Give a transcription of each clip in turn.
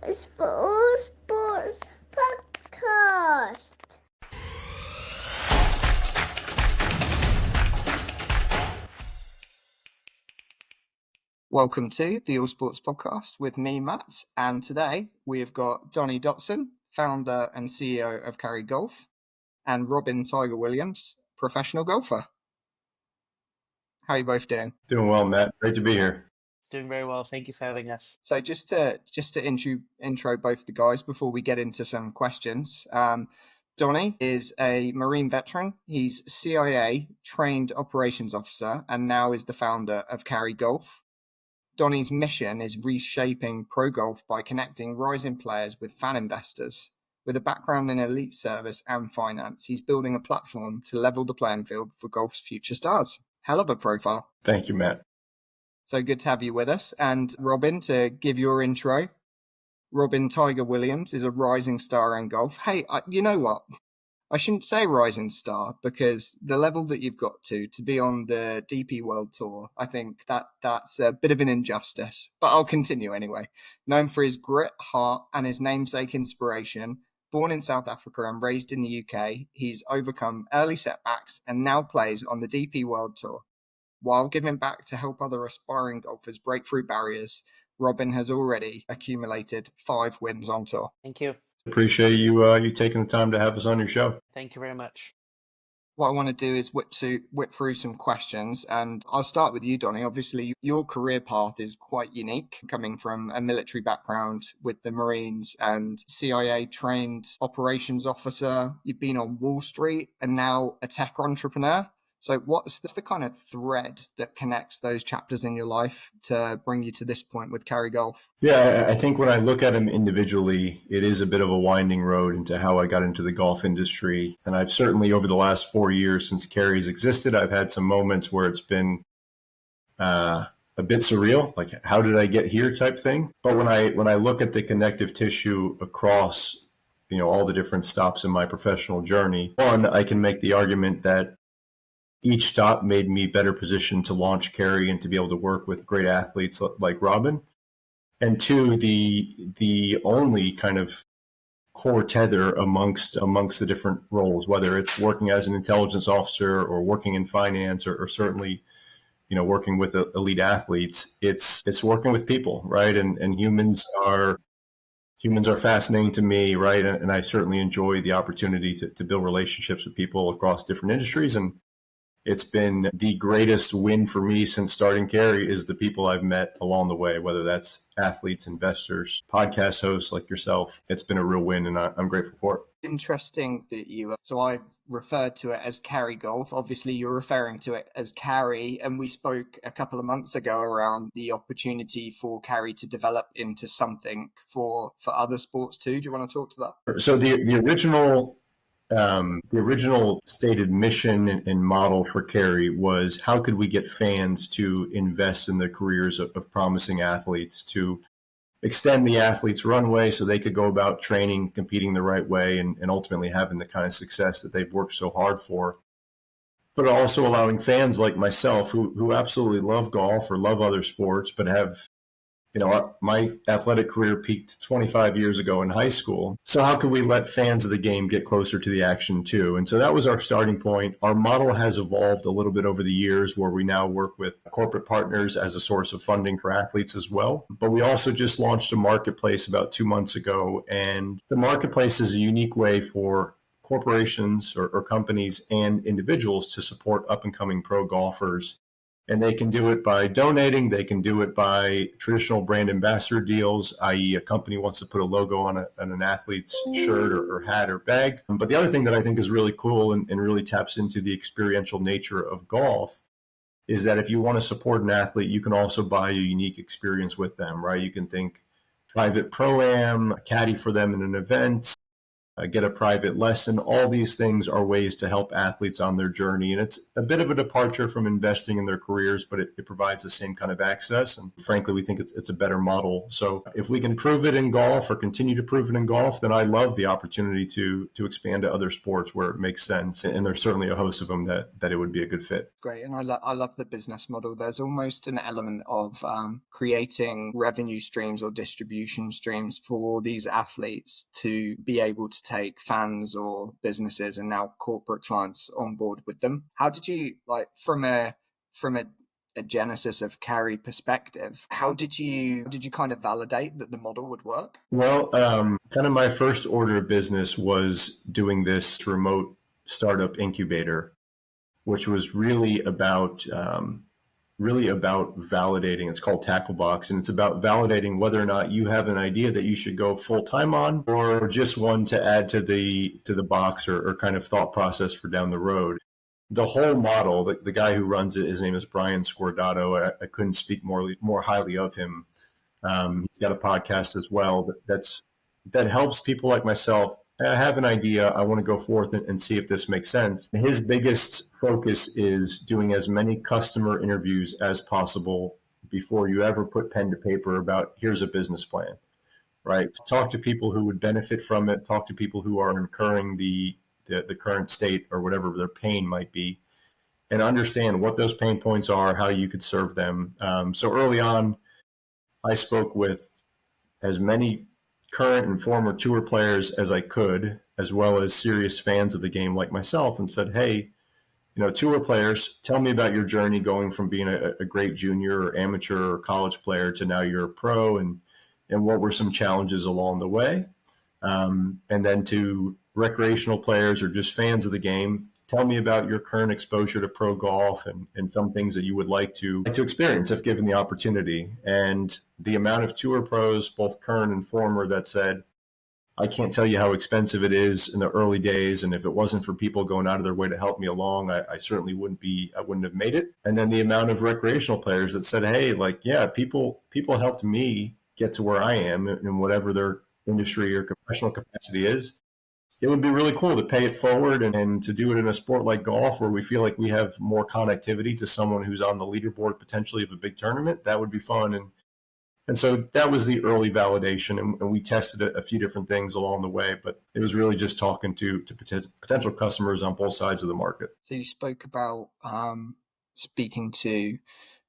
Sports podcast. Welcome to the All Sports Podcast with me, Matt, and today we have got Donnie Dotson, founder and CEO of Carry Golf, and Robin Tiger Williams, professional golfer. How are you both doing? Doing well, Matt. Great to be here. Doing very well. Thank you for having us. So just to intro both the guys before we get into some questions. Donnie is a Marine veteran. He's CIA trained operations officer and now is the founder of Carry Golf. Donnie's mission is reshaping pro golf by connecting rising players with fan investors. With a background in elite service and finance, he's building a platform to level the playing field for golf's future stars. Hell of a profile. Thank you, Matt. So good to have you with us. And Robin, to give your intro, Robin Tiger Williams is a rising star in golf. Hey, you know what? I shouldn't say rising star because the level that you've got to be on the DP World Tour, I think that's a bit of an injustice. But I'll continue anyway. Known for his grit, heart, and his namesake inspiration, born in South Africa and raised in the UK, he's overcome early setbacks and now plays on the DP World Tour. While giving back to help other aspiring golfers break through barriers, Robin has already accumulated 5 wins on tour. Thank you. Appreciate you taking the time to have us on your show. Thank you very much. What I want to do is whip through some questions, and I'll start with you, Donnie. Obviously, your career path is quite unique, coming from a military background with the Marines and CIA trained operations officer. You've been on Wall Street and now a tech entrepreneur. So what's the kind of thread that connects those chapters in your life to bring you to this point with Carry Golf? Yeah, I think when I look at them individually, it is a bit of a winding road into how I got into the golf industry. And I've certainly, over the last 4 years since Carry's existed, I've had some moments where it's been a bit surreal, like how did I get here type thing. But when I look at the connective tissue across, all the different stops in my professional journey, one, I can make the argument that each stop made me better positioned to launch Carry and to be able to work with great athletes like Robin. And two, the only kind of core tether amongst the different roles, whether it's working as an intelligence officer or working in finance or certainly, working with elite athletes, it's working with people, right? And humans are fascinating to me, right? And I certainly enjoy the opportunity to build relationships with people across different industries. And it's been the greatest win for me since starting Carry is the people I've met along the way, whether that's athletes, investors, podcast hosts like yourself. It's been a real win, and I'm grateful for it. Interesting that so I referred to it as Carry Golf. Obviously, you're referring to it as Carry, and we spoke a couple of months ago around the opportunity for Carry to develop into something for other sports too. Do you want to talk to that? So the original stated mission and model for Carry was how could we get fans to invest in the careers of promising athletes, to extend the athletes' runway so they could go about training, competing the right way, and ultimately having the kind of success that they've worked so hard for. But also allowing fans like myself who absolutely love golf or love other sports, but have my athletic career peaked 25 years ago in high school. So how could we let fans of the game get closer to the action too? And so that was our starting point. Our model has evolved a little bit over the years where we now work with corporate partners as a source of funding for athletes as well. But we also just launched a marketplace about 2 months ago. And the marketplace is a unique way for corporations or companies and individuals to support up and coming pro golfers. And they can do it by donating. They can do it by traditional brand ambassador deals, i.e. a company wants to put a logo on an athlete's shirt or hat or bag. But the other thing that I think is really cool and really taps into the experiential nature of golf is that if you want to support an athlete, you can also buy a unique experience with them, right? You can think private pro-am, a caddy for them in an event, get a private lesson. All these things are ways to help athletes on their journey. And it's a bit of a departure from investing in their careers, but it provides the same kind of access. And frankly, we think it's a better model. So if we can prove it in golf or continue to prove it in golf, then I love the opportunity to expand to other sports where it makes sense. And there's certainly a host of them that it would be a good fit. Great. And I love the business model. There's almost an element of creating revenue streams or distribution streams for these athletes to be able to take fans or businesses and now corporate clients on board with them. How did you, like, from a genesis of Carry perspective, how did you kind of validate that the model would work? Well, kind of my first order of business was doing this remote startup incubator, which was really about validating. It's called Tacklebox, and it's about validating whether or not you have an idea that you should go full time on, or just one to add to the box or kind of thought process for down the road. The whole model, the guy who runs it, his name is Brian Scordato. I couldn't speak more highly of him. He's got a podcast as well that helps people like myself. I have an idea. I want to go forth and see if this makes sense. His biggest focus is doing as many customer interviews as possible before you ever put pen to paper about here's a business plan, right? Talk to people who would benefit from it. Talk to people who are incurring the current state or whatever their pain might be, and understand what those pain points are, how you could serve them. So early on, I spoke with as many current and former tour players as I could, as well as serious fans of the game like myself, and said, hey, tour players, tell me about your journey going from being a great junior or amateur or college player to now you're a pro, and what were some challenges along the way. And then to recreational players or just fans of the game, tell me about your current exposure to pro golf and some things that you would like to experience if given the opportunity. And the amount of tour pros, both current and former, that said, I can't tell you how expensive it is in the early days. And if it wasn't for people going out of their way to help me along, I certainly wouldn't have made it. And then the amount of recreational players that said, hey, like, yeah, people helped me get to where I am in whatever their industry or professional capacity is. It would be really cool to pay it forward and to do it in a sport like golf where we feel like we have more connectivity to someone who's on the leaderboard potentially of a big tournament. That would be fun. And so that was the early validation, and we tested a few different things along the way, but it was really just talking to potential customers on both sides of the market. So you spoke about speaking to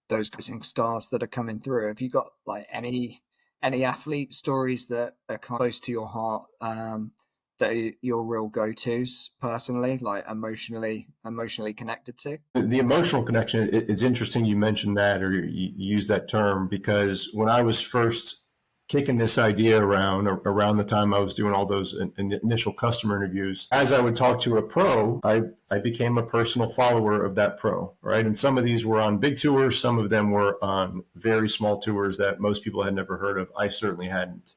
those rising stars that are coming through. Have you got like any athlete stories that are close to your heart, that are your real go-tos personally, like emotionally connected to? The emotional connection, it's interesting you mentioned that, or you use that term, because when I was first kicking this idea around the time I was doing all those initial customer interviews, as I would talk to a pro, I became a personal follower of that pro, right? And some of these were on big tours. Some of them were on very small tours that most people had never heard of. I certainly hadn't.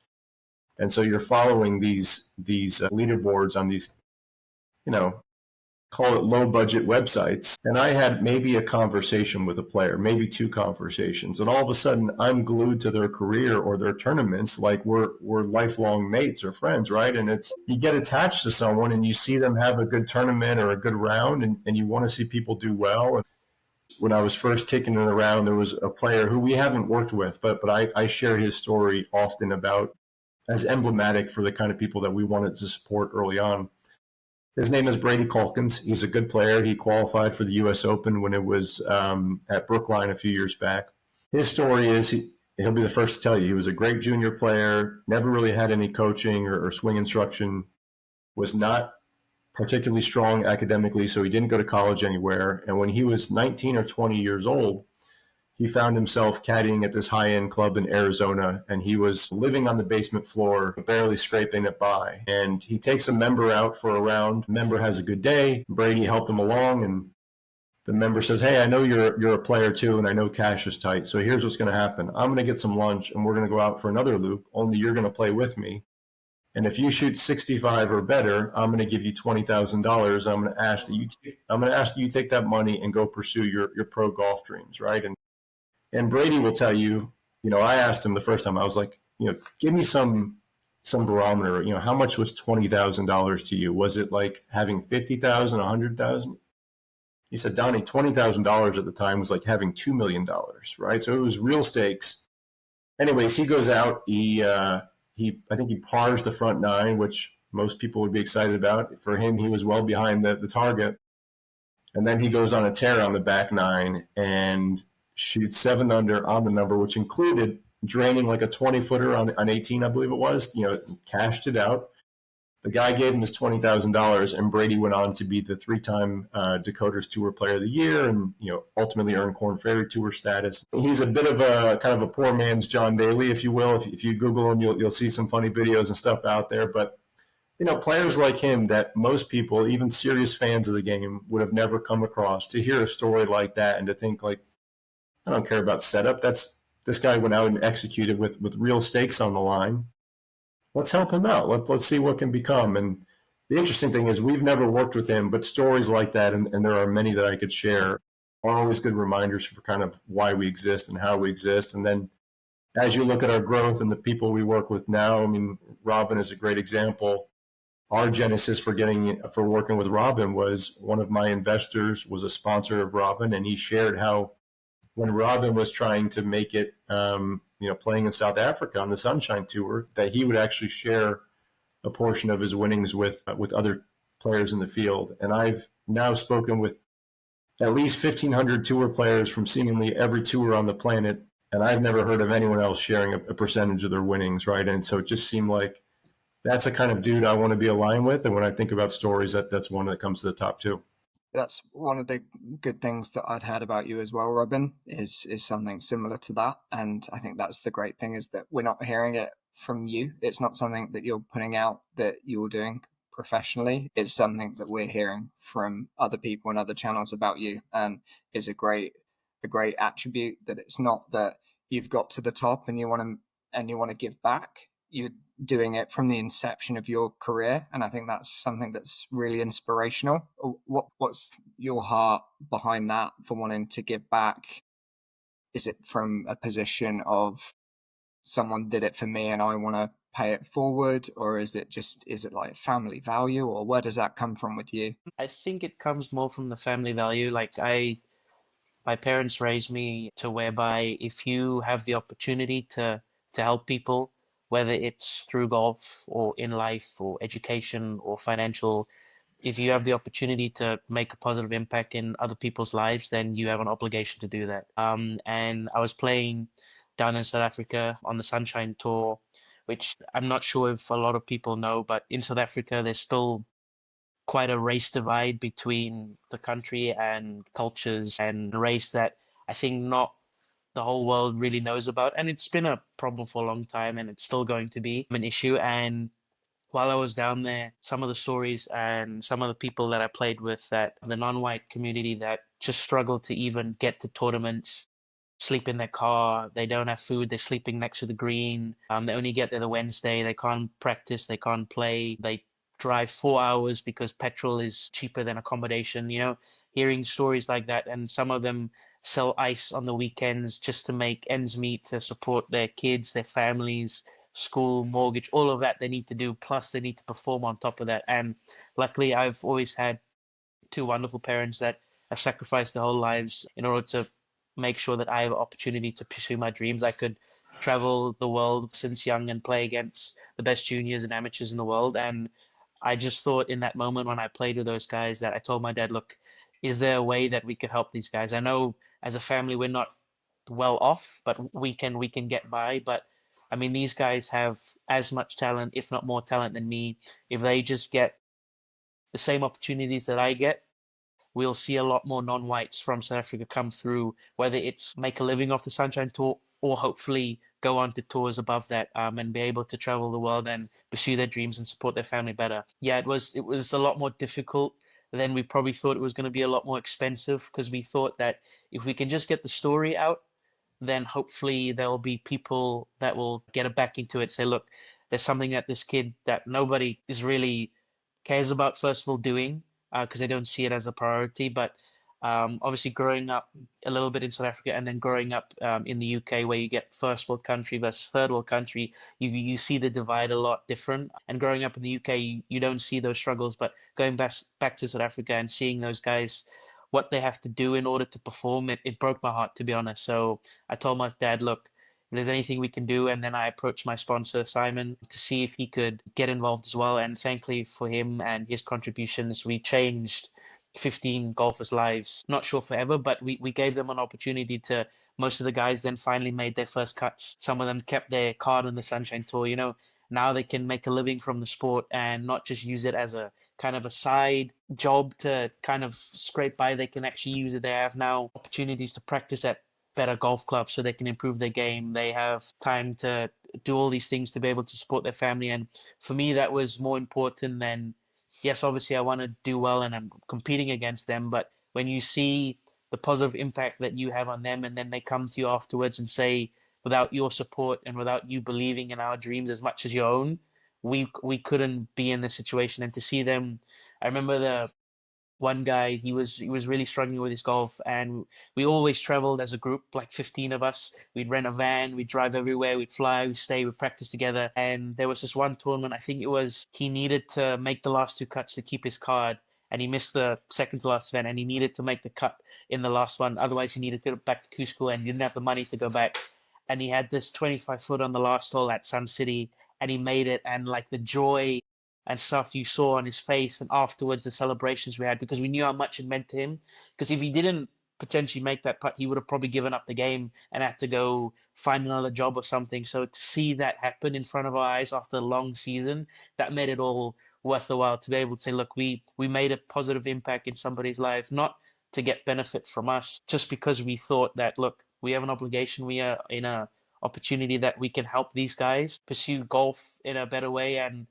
And so you're following these leaderboards on these, call it low budget websites. And I had maybe a conversation with a player, maybe two conversations. And all of a sudden I'm glued to their career or their tournaments, like we're lifelong mates or friends, right? And you get attached to someone and you see them have a good tournament or a good round, and you want to see people do well. And when I was first kicking it around, there was a player who we haven't worked with, but I share his story often about as emblematic for the kind of people that we wanted to support early on. His name is Brady Calkins. He's a good player. He qualified for the U.S. Open when it was at Brookline a few years back. His story is, he'll be the first to tell you, he was a great junior player, never really had any coaching or swing instruction, was not particularly strong academically, so he didn't go to college anywhere. And when he was 19 or 20 years old, he found himself caddying at this high-end club in Arizona, and he was living on the basement floor, barely scraping it by. And he takes a member out for a round. The member has a good day. Brady helped him along, and the member says, hey, I know you're a player too, and I know cash is tight, so here's what's going to happen. I'm going to get some lunch, and we're going to go out for another loop, only you're going to play with me. And if you shoot 65 or better, I'm going to give you $20,000. I'm going to ask that you take that money and go pursue your pro golf dreams, right? And Brady will tell you, I asked him the first time, I was like, give me some some barometer. How much was $20,000 to you? Was it like having 50,000, 100,000? He said, Donnie, $20,000 at the time was like having $2 million, right? So it was real stakes. Anyways, he goes out. I think he pars the front nine, which most people would be excited about. For him, he was well behind the target. And then he goes on a tear on the back nine and shoots 7 under on the number, which included draining like a 20-footer on 18, I believe it was. Cashed it out. The guy gave him his $20,000, and Brady went on to be the 3-time Dakota's Tour Player of the Year, and ultimately earned Korn Ferry Tour status. He's a bit of a kind of a poor man's John Daly, if you will. If you Google him, you'll see some funny videos and stuff out there. But players like him that most people, even serious fans of the game, would have never come across. To hear a story like that and to think like, I don't care about setup. This guy went out and executed with real stakes on the line. Let's help him out. Let's see what can become. And the interesting thing is we've never worked with him, but stories like that, and there are many that I could share, are always good reminders for kind of why we exist and how we exist. And then as you look at our growth and the people we work with now, I mean, Robin is a great example. Our genesis for working with Robin was one of my investors was a sponsor of Robin, and he shared how when Robin was trying to make it, playing in South Africa on the Sunshine Tour, that he would actually share a portion of his winnings with other players in the field. And I've now spoken with at least 1,500 tour players from seemingly every tour on the planet, and I've never heard of anyone else sharing a percentage of their winnings, right? And so it just seemed like that's the kind of dude I want to be aligned with. And when I think about stories, that's one that comes to the top too. That's one of the good things that I'd heard about you as well, Robin, is something similar to that. And I think that's the great thing, is that we're not hearing it from you. It's not something that you're putting out that you're doing professionally. It's something that we're hearing from other people and other channels about you, and is a great attribute, that it's not that you've got to the top and you want to give back. You're doing it from the inception of your career, and I think that's something that's really inspirational. What's your heart behind that for wanting to give back? Is it from a position of someone did it for me and I want to pay it forward, or is it like family value, or where does that come from with you? I think it comes more from the family value. Like my parents raised me to whereby if you have the opportunity to help people, whether it's through golf or in life or education or financial, if you have the opportunity to make a positive impact in other people's lives, then you have an obligation to do that. And I was playing down in South Africa on the Sunshine Tour, which I'm not sure if a lot of people know, but in South Africa, there's still quite a race divide between the country and cultures and race that I think not the whole world really knows about. And it's been a problem for a long time, and it's still going to be an issue. And while I was down there, some of the stories and some of the people that I played with, that the non-white community that just struggle to even get to tournaments, sleep in their car, they don't have food, they're sleeping next to the green. They only get there the Wednesday, they can't practice, they can't play, they drive 4 hours because petrol is cheaper than accommodation, hearing stories like that. And some of them sell ice on the weekends just to make ends meet, to support their kids, their families, school, mortgage, all of that they need to do, plus they need to perform on top of that. And luckily I've always had 2 wonderful parents that have sacrificed their whole lives in order to make sure that I have an opportunity to pursue my dreams. I could travel the world since young and play against the best juniors and amateurs in the world. And I just thought in that moment when I played with those guys, that I told my dad, look, is there a way that we could help these guys? I know as a family we're not well off, but we can get by. But I mean, these guys have as much talent, if not more talent than me. If they just get the same opportunities that I get, we'll see a lot more non-whites from South Africa come through, whether it's make a living off the Sunshine Tour or hopefully go on to tours above that, and be able to travel the world and pursue their dreams and support their family better. Yeah, it was a lot more difficult than we probably thought. It was going to be a lot more expensive, because we thought that if we can just get the story out, then hopefully there'll be people that will get it back into it, say, look, there's something that this kid that nobody is really cares about, first of all, doing, because they don't see it as a priority. But Obviously, growing up a little bit in South Africa and then growing up in the UK, where you get first world country versus third world country, you see the divide a lot different. And growing up in the UK, you don't see those struggles. But going back to South Africa and seeing those guys, what they have to do in order to perform, it broke my heart, to be honest. So I told my dad, look, if there's anything we can do, and then I approached my sponsor Simon to see if he could get involved as well. And thankfully for him and his contributions, we changed 15 golfers' lives. Not sure forever, but we gave them an opportunity to. Most of the guys then finally made their first cuts. Some of them kept their card on the Sunshine Tour. Now they can make a living from the sport and not just use it as a kind of a side job to kind of scrape by. They can actually use it. They have now opportunities to practice at better golf clubs so they can improve their game. They have time to do all these things to be able to support their family. And for me, that was more important than, yes, obviously I want to do well and I'm competing against them. But when you see the positive impact that you have on them, and then they come to you afterwards and say, without your support and without you believing in our dreams as much as your own, we couldn't be in this situation. And to see them, I remember the one guy, he was really struggling with his golf, and we always traveled as a group, like 15 of us. We'd rent a van, we'd drive everywhere, we'd fly, we'd stay, we'd practice together. And there was this one tournament, I think it was, he needed to make the last two cuts to keep his card, and he missed the second to last event, and he needed to make the cut in the last one. Otherwise, he needed to go back to Cusco, and he didn't have the money to go back. And he had this 25 foot on the last hole at Sun City, and he made it, and like the joy and stuff you saw on his face, and afterwards the celebrations we had, because we knew how much it meant to him. Because if he didn't potentially make that putt, he would have probably given up the game and had to go find another job or something. So to see that happen in front of our eyes after a long season, that made it all worth the while, to be able to say, look, we made a positive impact in somebody's life, not to get benefit from us, just because we thought that, look, we have an obligation, we are in a opportunity that we can help these guys pursue golf in a better way. And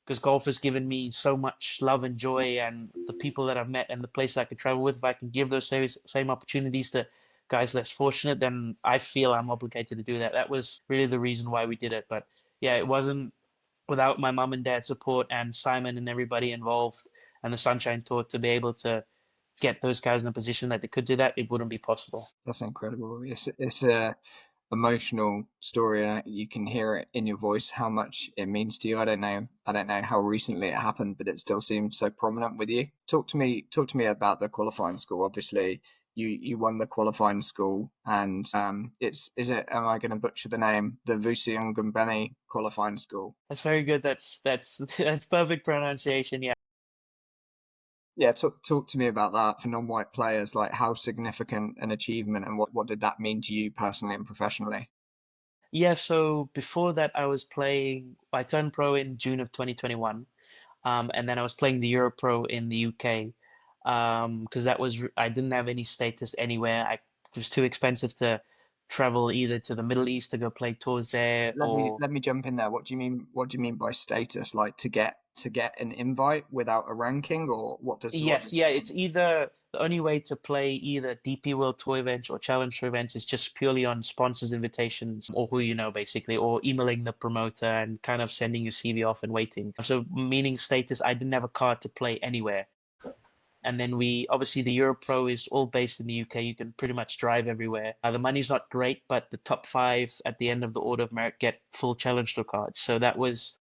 because golf has given me so much love and joy, and the people that I've met and the places I could travel with, if I can give those same opportunities to guys less fortunate, then I feel I'm obligated to do that. That was really the reason why we did it. But yeah, it wasn't without my mum and dad's support and Simon and everybody involved and the Sunshine Tour to be able to get those guys in a position that they could do that, it wouldn't be possible. That's incredible. It's a emotional story. You can hear it in your voice how much it means to you. I don't know how recently it happened, but it still seems so prominent with you. Talk to me about the qualifying school. Obviously, you won the qualifying school, and am I going to butcher the name, the Vusi qualifying school? That's very good. That's perfect pronunciation. Yeah. Yeah, talk to me about that for non-white players. Like, how significant an achievement, and what did that mean to you personally and professionally? Yeah, so before that, I turned pro in June of 2021. And then I was playing the Euro Pro in the UK, because I didn't have any status anywhere. It was too expensive to travel either to the Middle East to go play tours there, or Let me jump in there. What do you mean? What do you mean by status? Like, to get an invite without a ranking, or yes, yeah, it's either the only way to play either DP World Tour events or Challenge Tour events is just purely on sponsors' invitations, or who you know, basically, or emailing the promoter and kind of sending your CV off and waiting. So meaning status, I didn't have a card to play anywhere. And then obviously the Euro Pro is all based in the UK. You can pretty much drive everywhere. The money's not great, but the top five at the end of the order of merit get full Challenge Tour cards. So that was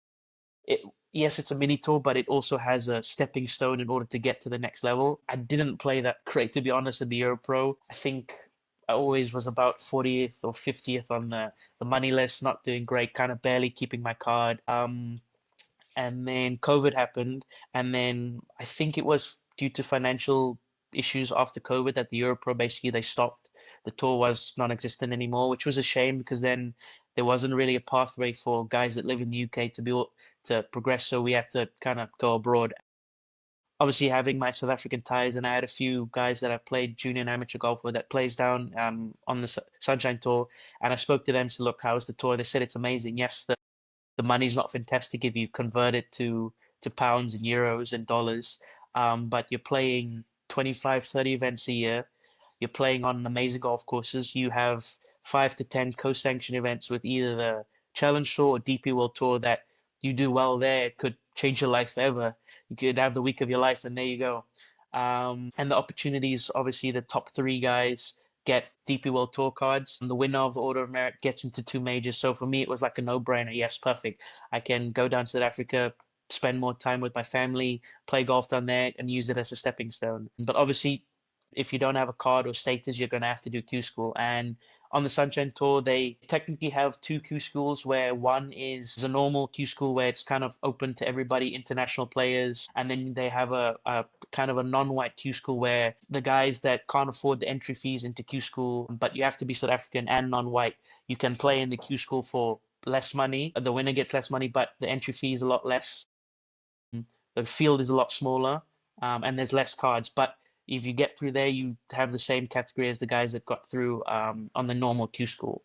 it. Yes, it's a mini tour, but it also has a stepping stone in order to get to the next level. I didn't play that great, to be honest, in the Euro Pro. I think I always was about 40th or 50th on the money list, not doing great, kind of barely keeping my card. And then COVID happened, and then I think it was due to financial issues after COVID that the Europro basically they stopped. The tour was non-existent anymore, which was a shame, because then there wasn't really a pathway for guys that live in the UK to be able to progress. So we had to kind of go abroad. Obviously, having my South African ties, and I had a few guys that I played junior and amateur golf with that plays down on the Sunshine Tour, and I spoke to them and said, "Look, how's the tour?" They said it's amazing. Yes, the money's not fantastic if you convert it to pounds and euros and dollars. But you're playing 25, 30 events a year. You're playing on amazing golf courses. You have 5 to 10 co-sanctioned events with either the Challenge Tour or DP World Tour that you do well there. It could change your life forever. You could have the week of your life, and there you go. And the opportunities, obviously, the top three guys get DP World Tour cards, and the winner of the Order of Merit gets into two majors. So for me, it was like a no-brainer. Yes, perfect. I can go down to South Africa, spend more time with my family, play golf down there, and use it as a stepping stone. But obviously, if you don't have a card or status, you're going to have to do Q school. And on the Sunshine Tour, they technically have two Q schools, where one is a normal Q school where it's kind of open to everybody, international players, and then they have a kind of a non-white Q school where the guys that can't afford the entry fees into Q school, but you have to be South African and non-white, you can play in the Q school for less money. The winner gets less money, but the entry fee is a lot less. The field is a lot smaller, and there's less cards. But if you get through there, you have the same category as the guys that got through on the normal Q school.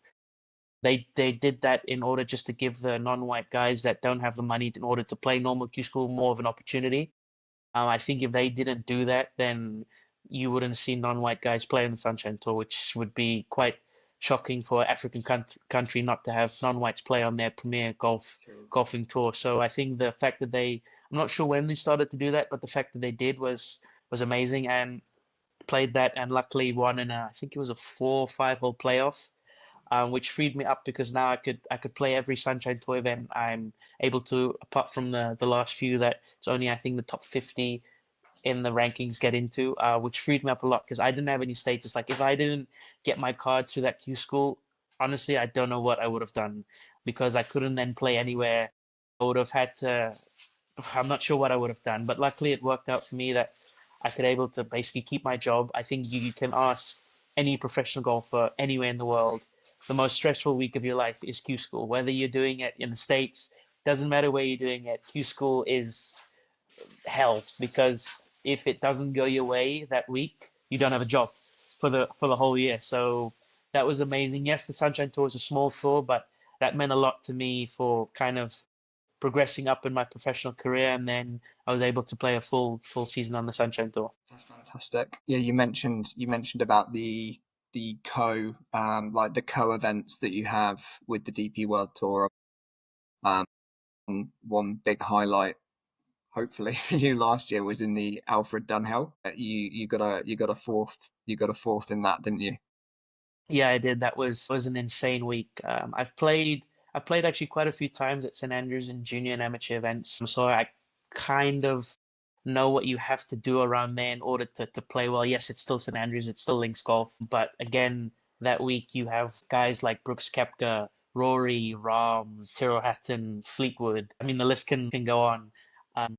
They did that in order just to give the non-white guys that don't have the money in order to play normal Q school more of an opportunity. I think if they didn't do that, then you wouldn't see non-white guys play in the Sunshine Tour, which would be quite shocking for an African country not to have non-whites play on their premier golfing tour. So I think the fact that I'm not sure when they started to do that, but the fact that they did was amazing, and played that, and luckily won in I think it was a 4 or 5 hole playoff, which freed me up because now I could play every Sunshine Tour event. I'm able to, apart from the last few that it's only I think the top 50 in the rankings get into, which freed me up a lot because I didn't have any status. Like if I didn't get my card through that Q school, honestly, I don't know what I would have done because I couldn't then play anywhere. I would have had to. I'm not sure what I would have done, but luckily it worked out for me that I could able to basically keep my job. I think you can ask any professional golfer anywhere in the world, the most stressful week of your life is Q school. Whether you're doing it in the States, doesn't matter where you're doing it, Q school is hell because if it doesn't go your way that week, you don't have a job for the whole year. So that was amazing. Yes, the Sunshine Tour is a small tour, but that meant a lot to me for kind of progressing up in my professional career, and then I was able to play a full season on the Sunshine Tour. That's fantastic. Yeah, you mentioned about the like the co events that you have with the DP World Tour. Um, and one big highlight, hopefully for you last year, was in the Alfred Dunhill. You got a fourth in that, didn't you? Yeah, I did. That was an insane week. I've played actually quite a few times at St Andrews in junior and amateur events, so I kind of know what you have to do around there in order to play well. Yes, it's still St Andrews, it's still links golf, but again, that week you have guys like Brooks Koepka, Rory, Rahm, Tyrrell Hatton, Fleetwood. I mean, the list can go on. Um,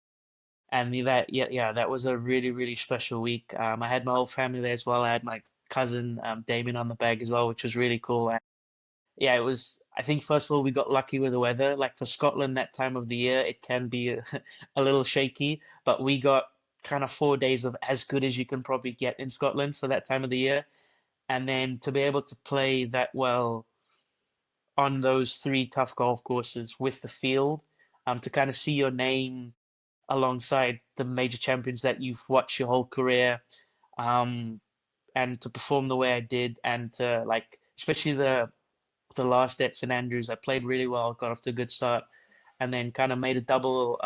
and that was a really, really special week. I had my whole family there as well. I had my cousin Damien on the bag as well, which was really cool. And yeah, it was. I think first of all we got lucky with the weather. Like for Scotland that time of the year, it can be a little shaky, but we got kind of 4 days of as good as you can probably get in Scotland for that time of the year. And then to be able to play that well on those three tough golf courses with the field, to kind of see your name alongside the major champions that you've watched your whole career, um, and to perform the way I did, and to like, especially the last at St Andrews, I played really well, got off to a good start, and then kind of made a double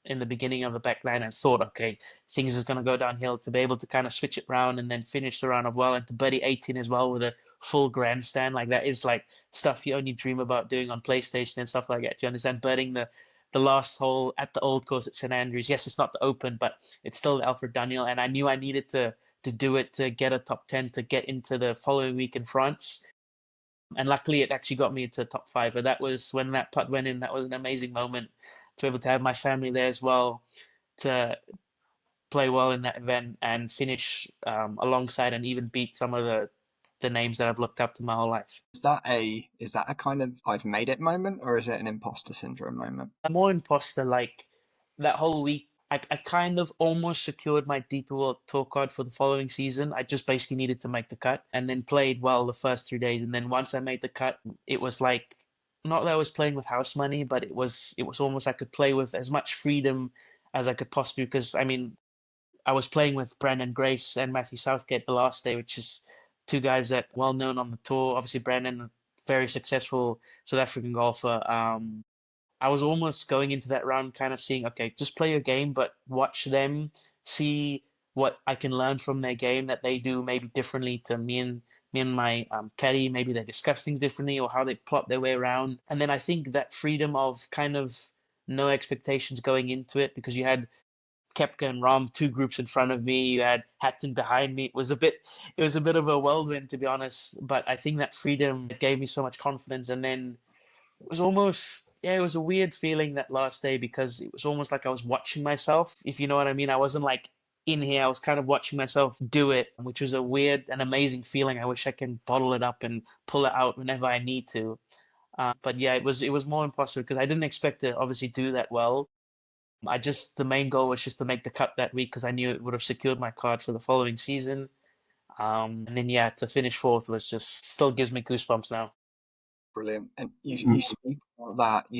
in the beginning of the back nine and thought, okay, things is going to go downhill. To be able to kind of switch it around and then finish the round of well, and to birdie 18 as well with a full grandstand, like that is like stuff you only dream about doing on PlayStation and stuff like that. Do you understand? Birding the last hole at the old course at St Andrews. Yes, it's not the Open, but it's still the Alfred Daniel, and I knew I needed to do it to get a top 10 to get into the following week in France. And luckily, it actually got me into the top five. But that was when that putt went in. That was an amazing moment to be able to have my family there as well, to play well in that event and finish alongside and even beat some of the names that I've looked up to my whole life. Is that a kind of I've made it moment, or is it an imposter syndrome moment? I'm more imposter. Like that whole week, I kind of almost secured my DP World Tour card for the following season. I just basically needed to make the cut, and then played well the first 3 days. And then once I made the cut, it was like, not that I was playing with house money, but it was almost I could play with as much freedom as I could possibly, because I mean I was playing with Brandon Grace and Matthew Southgate the last day, which is two guys that well known on the tour. Obviously Brandon, very successful South African golfer. I was almost going into that round kind of seeing, okay, just play your game, but watch them, see what I can learn from their game that they do maybe differently to me and my caddy. Maybe they discuss things differently or how they plot their way around. And then I think that freedom of kind of no expectations going into it, because you had Kepka and Rom, two groups in front of me. You had Hatton behind me. It was a bit of a whirlwind, to be honest. But I think that freedom gave me so much confidence. And then it was almost, yeah, it was a weird feeling that last day, because it was almost like I was watching myself, if you know what I mean. I wasn't like in here. I was kind of watching myself do it, which was a weird and amazing feeling. I wish I can bottle it up and pull it out whenever I need to. But yeah, it was more impossible because I didn't expect to obviously do that well. The main goal was just to make the cut that week because I knew it would have secured my card for the following season. And then yeah, to finish fourth was just still gives me goosebumps now. Brilliant. And you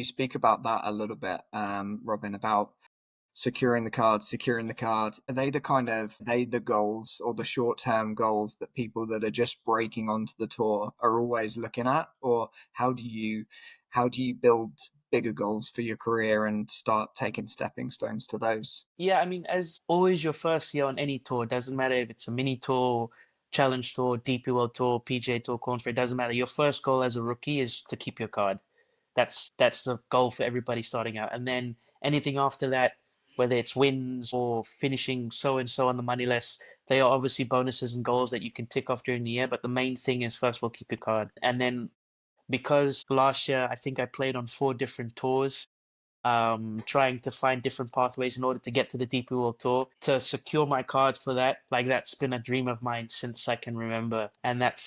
speak about that a little bit, Robin, about securing the card. Are they the goals or the short-term goals that people that are just breaking onto the tour are always looking at? Or how do you build bigger goals for your career and start taking stepping stones to those? Yeah, I mean, as always, your first year on any tour, doesn't matter if it's a mini tour, challenge tour, DP World Tour, PGA Tour, Corn Ferry, it doesn't matter. Your first goal as a rookie is to keep your card. That's the goal for everybody starting out. And then anything after that, whether it's wins or finishing so and so on the money list, they are obviously bonuses and goals that you can tick off during the year. But the main thing is first of all, keep your card. And then because last year I think I played on 4 different tours, trying to find different pathways in order to get to the DP World Tour. To secure my card for that, like that's been a dream of mine since I can remember. And that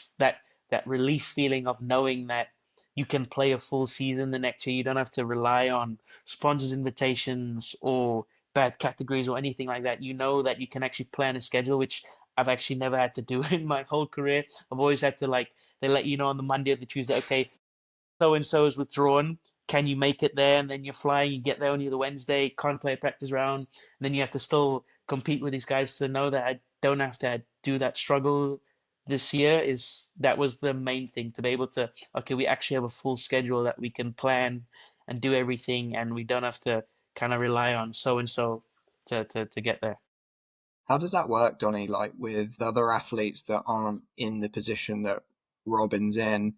relief feeling of knowing that you can play a full season the next year. You don't have to rely on sponsors' invitations or bad categories or anything like that. You know that you can actually plan a schedule, which I've actually never had to do in my whole career. I've always had to, like, they let you know on the Monday or the Tuesday, okay, so and so is withdrawn. Can you make it there? And then you're flying, you get there only the Wednesday, can't play a practice round, and then you have to still compete with these guys. To know that I don't have to do that struggle this year, is that was the main thing, to be able to, okay, we actually have a full schedule that we can plan and do everything, and we don't have to kind of rely on so and so to get there. How does that work, Donny? Like with other athletes that aren't in the position that Robin's in,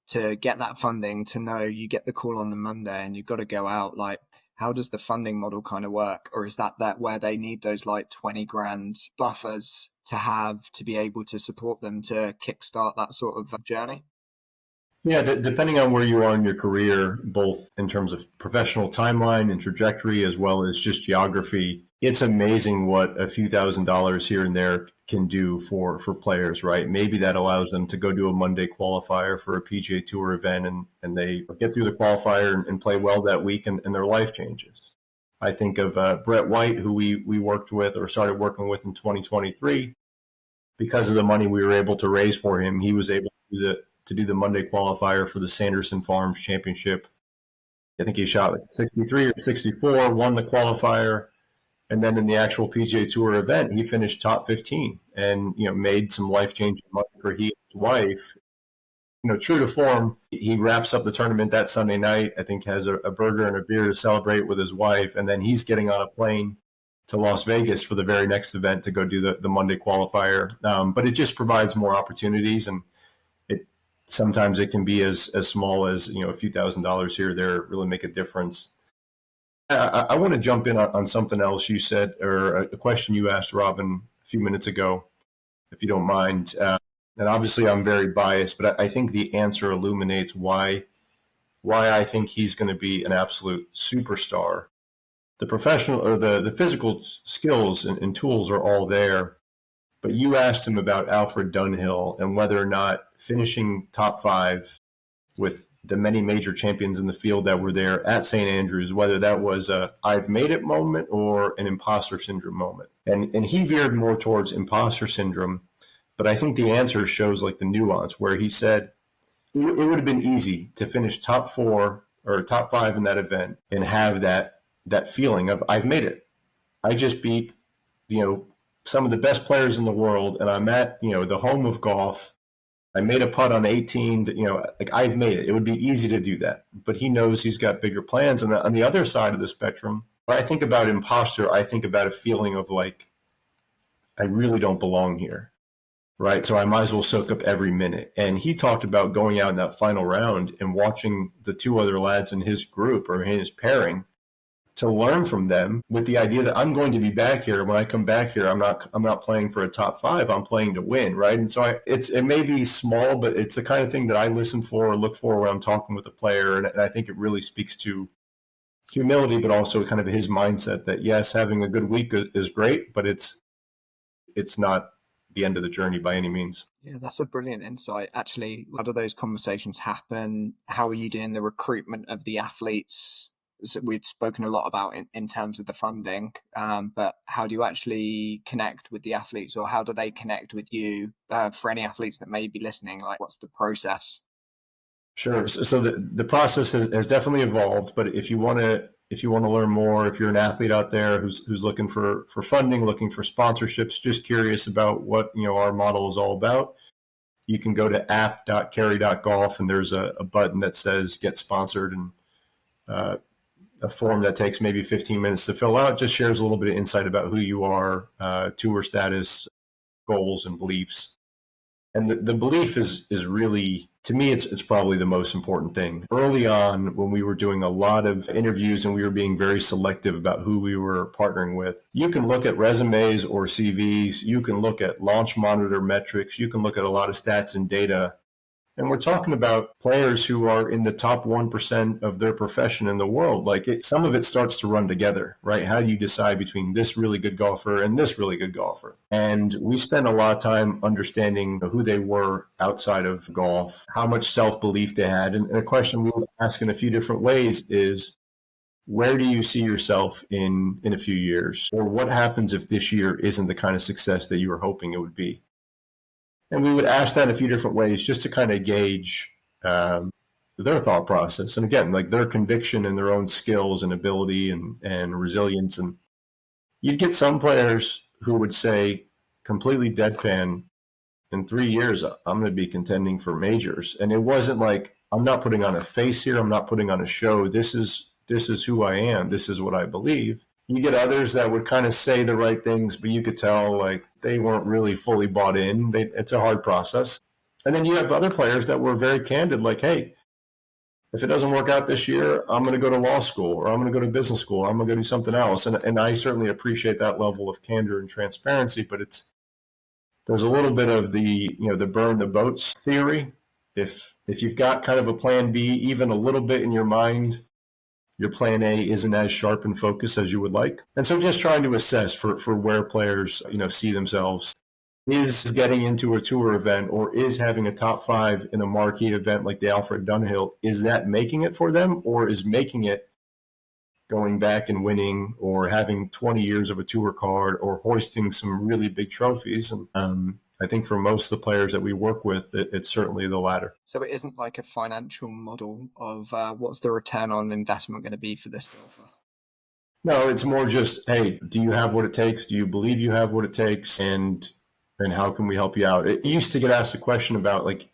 to get that funding, to know you get the call on the Monday and you've got to go out, like how does the funding model kind of work? Or is that where they need those like 20 grand buffers to have to be able to support them to kickstart that sort of journey? Yeah, depending on where you are in your career, both in terms of professional timeline and trajectory, as well as just geography, it's amazing what a few $1,000s here and there can do for players, right? Maybe that allows them to go do a Monday qualifier for a PGA Tour event, and they get through the qualifier and play well that week, and their life changes. I think of Brett White, who we worked with or started working with in 2023. Because of the money we were able to raise for him, he was able to do the Monday qualifier for the Sanderson Farms Championship. I think he shot like 63 or 64, won the qualifier, and then in the actual PGA Tour event, he finished top 15 and made some life-changing money for he and his wife. True to form, he wraps up the tournament that Sunday night. I think has a burger and a beer to celebrate with his wife, and then he's getting on a plane to Las Vegas for the very next event to go do the Monday qualifier. But it just provides more opportunities, and sometimes it can be as small as a few $1,000s here or there really make a difference. I want to jump in on something else you said, or a question you asked Robin a few minutes ago, if you don't mind. And obviously I'm very biased, but I think the answer illuminates why I think he's going to be an absolute superstar. The professional or the physical skills and tools are all there. But you asked him about Alfred Dunhill and whether or not finishing top 5 with the many major champions in the field that were there at St. Andrews, whether that was a I've made it moment or an imposter syndrome moment. And he veered more towards imposter syndrome. But I think the answer shows like the nuance where he said it would have been easy to finish top 4 or top 5 in that event and have that feeling of I've made it. I just beat, some of the best players in the world, and I'm at, the home of golf. I made a putt on 18, like I've made it. It would be easy to do that. But he knows he's got bigger plans. And on the other side of the spectrum, when I think about imposter, I think about a feeling of like, I really don't belong here. Right. So I might as well soak up every minute. And he talked about going out in that final round and watching the two other lads in his group or his pairing to learn from them with the idea that I'm going to be back here. When I come back here, I'm not playing for a top five. I'm playing to win. Right. And so it may be small, but it's the kind of thing that I listen for or look for when I'm talking with a player. And I think it really speaks to humility, but also kind of his mindset that, yes, having a good week is great, but it's not the end of the journey by any means. Yeah, that's a brilliant insight. Actually, how do those conversations happen? How are you doing the recruitment of the athletes? So we've spoken a lot about in terms of the funding, but how do you actually connect with the athletes, or how do they connect with you? For any athletes that may be listening, like, what's the process? Sure. So the process has definitely evolved, but if you want to learn more, if you're an athlete out there who's looking for funding, looking for sponsorships, just curious about what our model is all about, you can go to app.carry.golf, and there's a button that says get sponsored, and a form that takes maybe 15 minutes to fill out just shares a little bit of insight about who you are, tour status, goals, and beliefs. And the belief is really, to me, it's probably the most important thing. Early on, when we were doing a lot of interviews and we were being very selective about who we were partnering with, you can look at resumes or CVs, you can look at launch monitor metrics, you can look at a lot of stats and data. And we're talking about players who are in the top 1% of their profession in the world. Some of it starts to run together, right? How do you decide between this really good golfer and this really good golfer? And we spent a lot of time understanding who they were outside of golf, how much self-belief they had. And a question we would ask in a few different ways is, where do you see yourself in a few years? Or what happens if this year isn't the kind of success that you were hoping it would be? And we would ask that in a few different ways just to kind of gauge their thought process. And again, like their conviction in their own skills and ability and resilience. And you'd get some players who would say completely deadpan, in 3 years, I'm going to be contending for majors. And it wasn't like, I'm not putting on a face here. I'm not putting on a show. This is who I am. This is what I believe. You get others that would kind of say the right things, but you could tell like they weren't really fully bought in. It's a hard process. And then you have other players that were very candid, like, hey, if it doesn't work out this year, I'm going to go to law school, or I'm going to go to business school, or I'm going to go do something else. And I certainly appreciate that level of candor and transparency, but there's a little bit of the burn the boats theory. If you've got kind of a plan B, even a little bit in your mind, your plan A isn't as sharp and focused as you would like. And so just trying to assess for where players, see themselves. Is getting into a tour event or is having a top five in a marquee event like the Alfred Dunhill, is that making it for them, or is making it going back and winning or having 20 years of a tour card or hoisting some really big trophies? And I think for most of the players that we work with, it's certainly the latter. So it isn't like a financial model of what's the return on investment going to be for this golfer? No, it's more just, hey, do you have what it takes? Do you believe you have what it takes? And how can we help you out? It used to get asked a question about, like,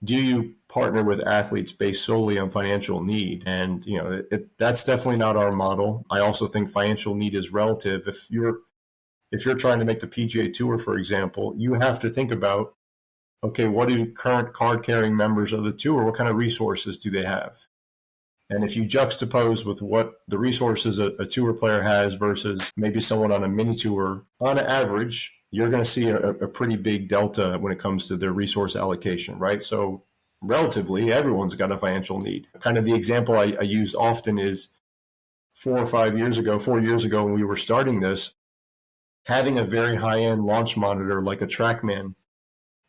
do you partner with athletes based solely on financial need? And, that's definitely not our model. I also think financial need is relative. If you're trying to make the PGA Tour, for example, you have to think about, okay, what do current card-carrying members of the tour, what kind of resources do they have? And if you juxtapose with what the resources a tour player has versus maybe someone on a mini tour, on average, you're going to see a pretty big delta when it comes to their resource allocation, right? So relatively, everyone's got a financial need. Kind of the example I use often is 4 years ago when we were starting this, having a very high-end launch monitor like a TrackMan,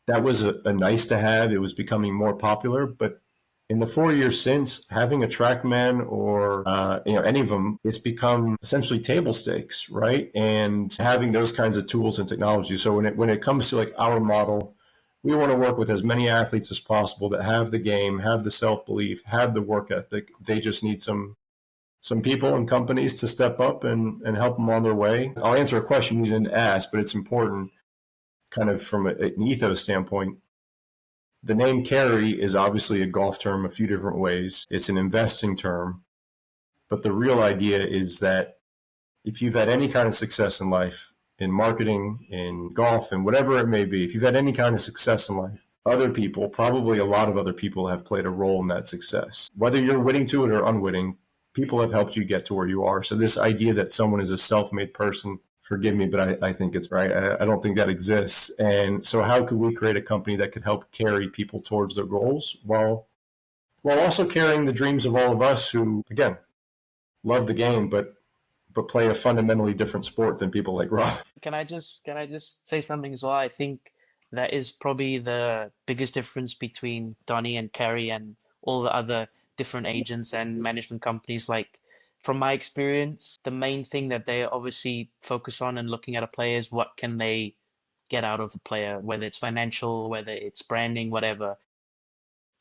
that was a nice to have. It was becoming more popular, but in the 4 years since, having a TrackMan or any of them, it's become essentially table stakes, right? And having those kinds of tools and technology. So when it comes to like our model, we want to work with as many athletes as possible that have the game, have the self-belief, have the work ethic. They just need some people and companies to step up and help them on their way. I'll answer a question you didn't ask, but it's important kind of from an ethos standpoint. The name carry is obviously a golf term a few different ways. It's an investing term. But the real idea is that if you've had any kind of success in life, in marketing, in golf, and whatever it may be, if you've had any kind of success in life, other people, probably a lot of other people, have played a role in that success. Whether you're witting to it or unwitting, people have helped you get to where you are. So this idea that someone is a self-made person, forgive me, but I think it's right. I don't think that exists. And so how could we create a company that could help carry people towards their goals while also carrying the dreams of all of us who, again, love the game, but play a fundamentally different sport than people like Rob. Can I just say something as well? I think that is probably the biggest difference between Donnie and Kerry and all the other different agents and management companies. Like from my experience, the main thing that they obviously focus on and looking at a player is what can they get out of the player, whether it's financial, whether it's branding, whatever.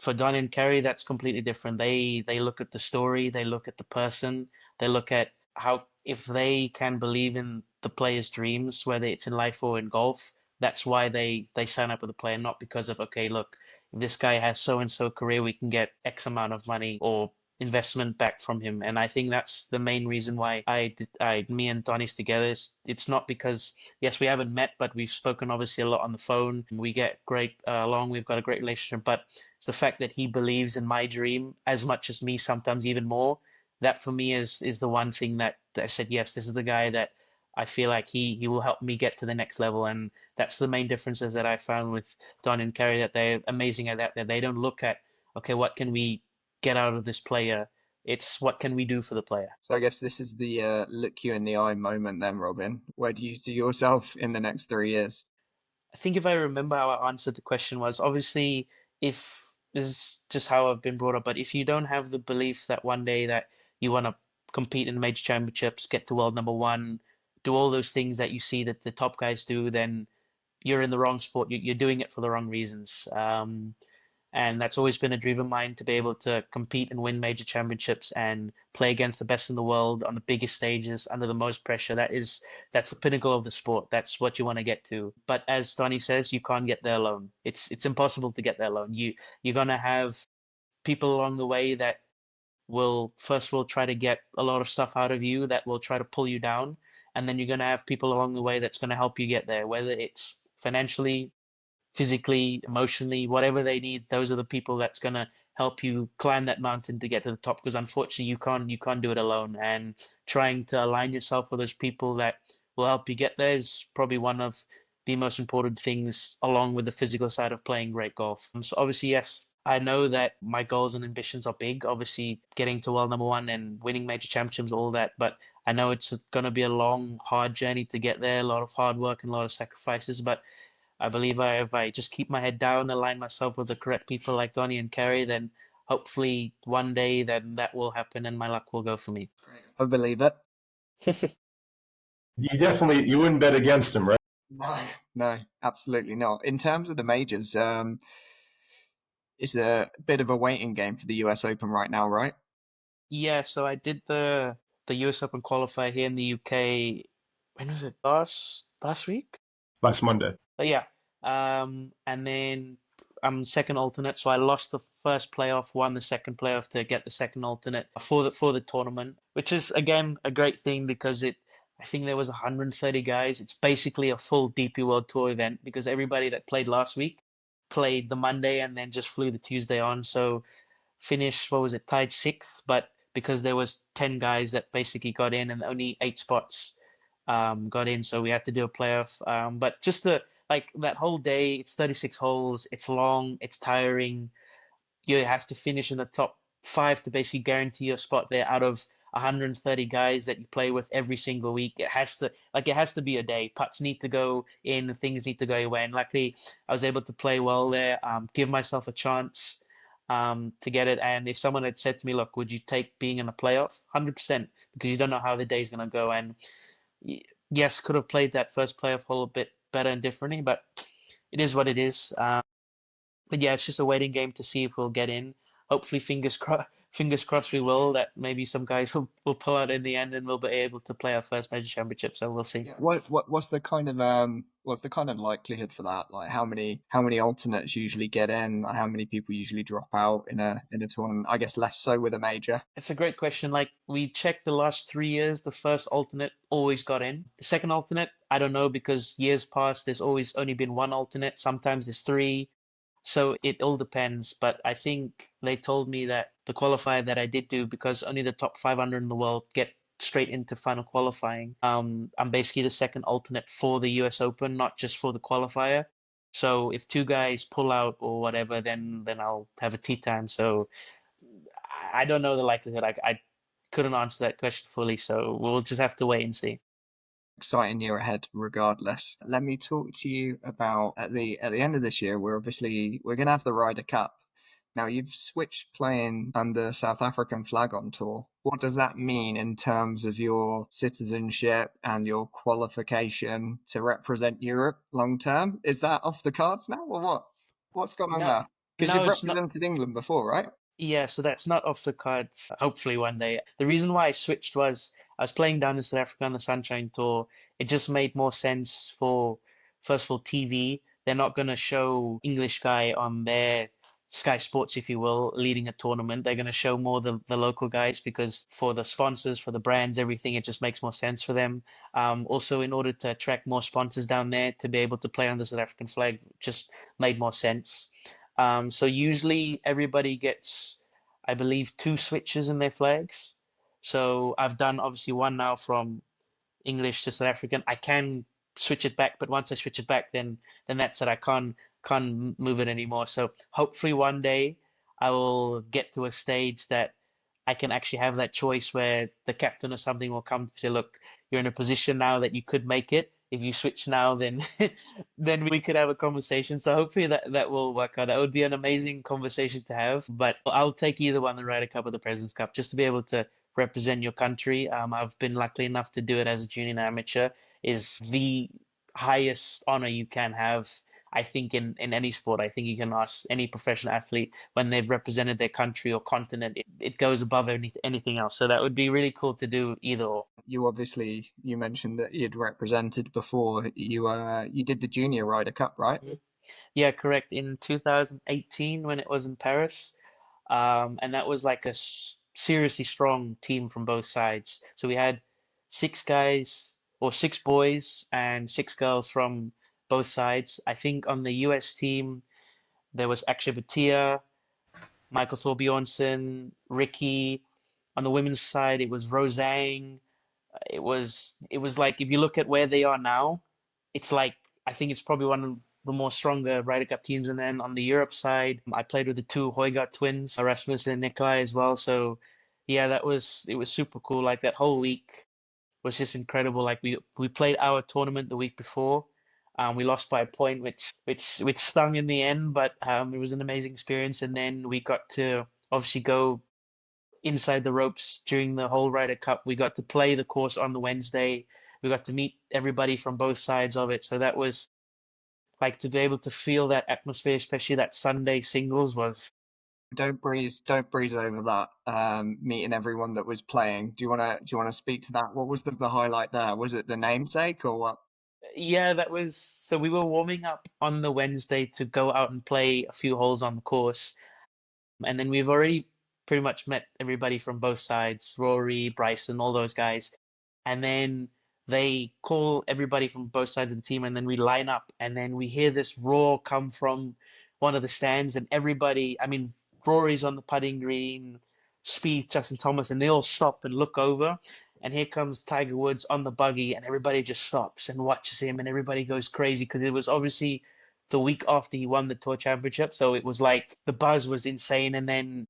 For Don and Kerry, that's completely different. They look at the story, they look at the person, they look at how if they can believe in the player's dreams, whether it's in life or in golf, that's why they sign up with the player, not because of, okay, look, if this guy has so and so career, we can get X amount of money or investment back from him. And I think that's the main reason why me and Donnie's together. It's not because, yes, we haven't met, but we've spoken obviously a lot on the phone. We get great along. We've got a great relationship, but it's the fact that he believes in my dream as much as me, sometimes even more. That for me is the one thing that I said, yes, this is the guy that I feel like he will help me get to the next level. And that's the main differences that I found with Don and Kerry, that they're amazing at that they don't look at, okay, what can we get out of this player? It's what can we do for the player? So I guess this is the look you in the eye moment then, Robin. Where do you see yourself in the next 3 years? I think if I remember how I answered the question was obviously if this is just how I've been brought up, but if you don't have the belief that one day that you want to compete in major championships, get to world number one, do all those things that you see that the top guys do, then you're in the wrong sport. You're doing it for the wrong reasons. And that's always been a dream of mine to be able to compete and win major championships and play against the best in the world on the biggest stages under the most pressure. That's the pinnacle of the sport. That's what you want to get to. But as Donnie says, you can't get there alone. It's impossible to get there alone. You're gonna have people along the way that will try to get a lot of stuff out of you, that will try to pull you down, and then you're gonna have people along the way that's gonna help you get there, whether it's financially, physically, emotionally, whatever they need. Those are the people that's going to help you climb that mountain to get to the top. Because unfortunately, you can't do it alone. And trying to align yourself with those people that will help you get there is probably one of the most important things, along with the physical side of playing great golf. So obviously, yes, I know that my goals and ambitions are big. Obviously, getting to world number one and winning major championships, all that. But I know it's going to be a long, hard journey to get there. A lot of hard work and a lot of sacrifices. But I believe if I just keep my head down, align myself with the correct people like Donnie and Kerry, then hopefully one day then that will happen and my luck will go for me. I believe it. You wouldn't bet against him, right? No, absolutely not. In terms of the majors, it's a bit of a waiting game for the US Open right now, right? Yeah, so I did the US Open qualifier here in the UK. When was it? Last week? Last Monday. But yeah, and then I'm second alternate, so I lost the first playoff, won the second playoff to get the second alternate for the tournament, which is again a great thing because I think there was 130 guys. It's basically a full DP World Tour event because everybody that played last week played the Monday and then just flew the Tuesday on. So finished, what was it, tied sixth, but because there was 10 guys that basically got in and only 8 spots got in, so we had to do a playoff. But just like that whole day, it's 36 holes, it's long, it's tiring. You have to finish in the top five to basically guarantee your spot there out of 130 guys that you play with every single week. It has to be a day. Putts need to go in, things need to go away. And luckily, I was able to play well there, give myself a chance to get it. And if someone had said to me, look, would you take being in a playoff? 100%, because you don't know how the day's going to go. And yes, could have played that first playoff hole a bit better and differently, but it is what it is. But yeah, it's just a waiting game to see if we'll get in. Hopefully, fingers crossed we will, that maybe some guys will pull out in the end and we'll be able to play our first major championship. So we'll see. Yeah. What's the kind of likelihood for that? Like how many alternates usually get in? Like, how many people usually drop out in a tournament? I guess less so with a major. It's a great question. Like we checked the last 3 years, the first alternate always got in. The second alternate, I don't know, because years past, there's always only been one alternate. Sometimes there's three. So it all depends. But I think they told me that the qualifier that I did do, because only the top 500 in the world get straight into final qualifying. I'm basically the second alternate for the US Open, not just for the qualifier. So if two guys pull out or whatever, then I'll have a tea time. So I don't know the likelihood. I couldn't answer that question fully, so we'll just have to wait and see. Exciting year ahead regardless. Let me talk to you about at the end of this year, we're gonna have the Ryder Cup. Now you've switched playing under South African flag on tour. What does that mean in terms of your citizenship and your qualification to represent Europe long term? Is that off the cards now or what? What's going on No, there? Because no, you've it's not. represented England before, right? Yeah, so that's not off the cards. Hopefully one day. The reason why I switched was I was playing down in South Africa on the Sunshine Tour. It just made more sense for, first of all, TV. They're not going to show English guy on their Sky Sports, if you will, leading a tournament. They're going to show more the local guys because for the sponsors, for the brands, everything, it just makes more sense for them. Also, in order to attract more sponsors down there to be able to play on the South African flag, just made more sense. So usually everybody gets, I believe, two switches in their flags. So I've done obviously one now from English to South African. I can switch it back, but once I switch it back, then that's it. I can't move it anymore. So hopefully one day I will get to a stage that I can actually have that choice where the captain or something will come to say, look, you're in a position now that you could make it. If you switch now, then then we could have a conversation. So hopefully that will work out. That would be an amazing conversation to have. But I'll take either one, the Ryder Cup or the President's Cup, just to be able to represent your country. I've been lucky enough to do it as a junior and amateur. Is the highest honor you can have, I think, in any sport. I think you can ask any professional athlete when they've represented their country or continent, it goes above anything else. So that would be really cool to do either or. You mentioned that you'd represented before. You did the Junior Ryder Cup, right? Mhm. Yeah, correct. In 2018 when it was in Paris. And that was like a seriously strong team from both sides. So we had six guys or six boys and six girls from both sides. I think on the US team there was Akshay Bhatia, Michael Thorbjornsen, Ricky. On the women's side it was Rosang. It was like if you look at where they are now, it's like I think it's probably one of the more stronger Ryder Cup teams. And then on the Europe side, I played with the two Højgaard twins, Rasmus and Nikolai as well. So yeah, it was super cool. Like that whole week was just incredible. Like we played our tournament the week before. We lost by a point, which stung in the end, but it was an amazing experience. And then we got to obviously go inside the ropes during the whole Ryder Cup. We got to play the course on the Wednesday. We got to meet everybody from both sides of it. So that was like to be able to feel that atmosphere, especially that Sunday singles was. Don't breeze over that. Meeting everyone that was playing. Do you wanna speak to that? What was the highlight there? Was it the namesake or what? Yeah, that was so we were warming up on the Wednesday to go out and play a few holes on the course. And then we've already pretty much met everybody from both sides, Rory, Bryson, all those guys. And then they call everybody from both sides of the team, and then we line up, and then we hear this roar come from one of the stands, and everybody, I mean, Rory's on the putting green, Spieth, Justin Thomas, and they all stop and look over. And here comes Tiger Woods on the buggy, and everybody just stops and watches him, and everybody goes crazy because it was obviously the week after he won the Tour Championship. So it was like the buzz was insane. And then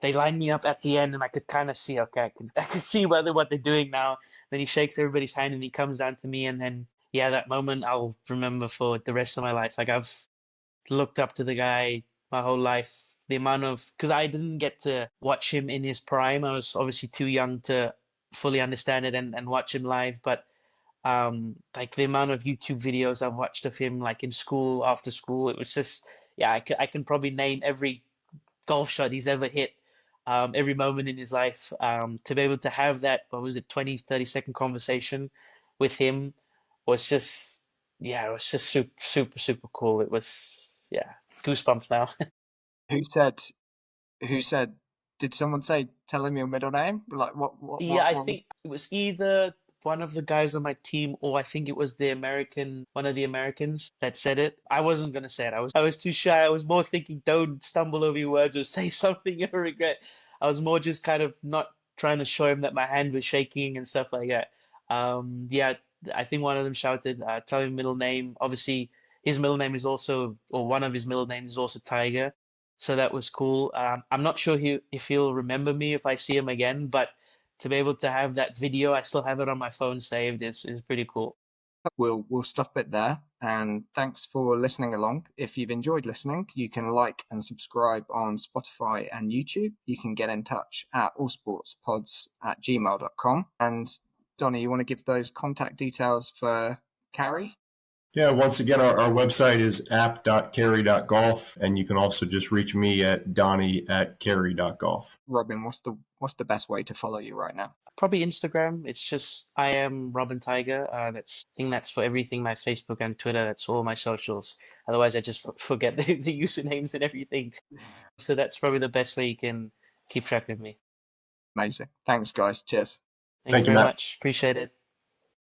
they lined me up at the end, and I could kind of see, okay, I could see what they're doing now. Then he shakes everybody's hand, and he comes down to me, and then yeah, that moment I'll remember for the rest of my life. Like I've looked up to the guy my whole life. The amount of because I didn't get to watch him in his prime. I was obviously too young to fully understand it and watch him live, but like the amount of YouTube videos I've watched of him like in school after school, it was just yeah, I can probably name every golf shot he's ever hit. every moment in his life. To be able to have that, what was it, 20, 30-second conversation with him was just, yeah, it was just super, super, super cool. It was, yeah, goosebumps now. Who said? Who said? Did someone say, "Tell him your middle name"? Like what? What? Yeah, What? I What was? think it was either one of the guys on my team, or I think it was the American, one of the Americans that said it. I wasn't gonna say it. I was too shy. I was more thinking, don't stumble over your words or say something you'll regret. I was more just kind of not trying to show him that my hand was shaking and stuff like that. Yeah, I think one of them shouted, tell him middle name. Obviously, his middle name is also, or one of his middle names is also Tiger. So that was cool. I'm not sure if he'll remember me if I see him again, but to be able to have that video, I still have it on my phone saved, is pretty cool. We'll stop it there. And thanks for listening along. If you've enjoyed listening, you can like and subscribe on Spotify and YouTube. You can get in touch at allsportspods@gmail.com. And Donnie, you want to give those contact details for Carrie? Yeah, once again, our website is app.carry.golf, and you can also just reach me at donnie@carry.golf. Robin, what's the best way to follow you right now? Probably Instagram. It's just I am Robin Tiger. I think that's for everything. My Facebook and Twitter. That's all my socials. Otherwise, I just forget the usernames and everything. So that's probably the best way you can keep track of me. Amazing. Thanks, guys. Cheers. Thank you Thank you, very Matt. much. Appreciate it.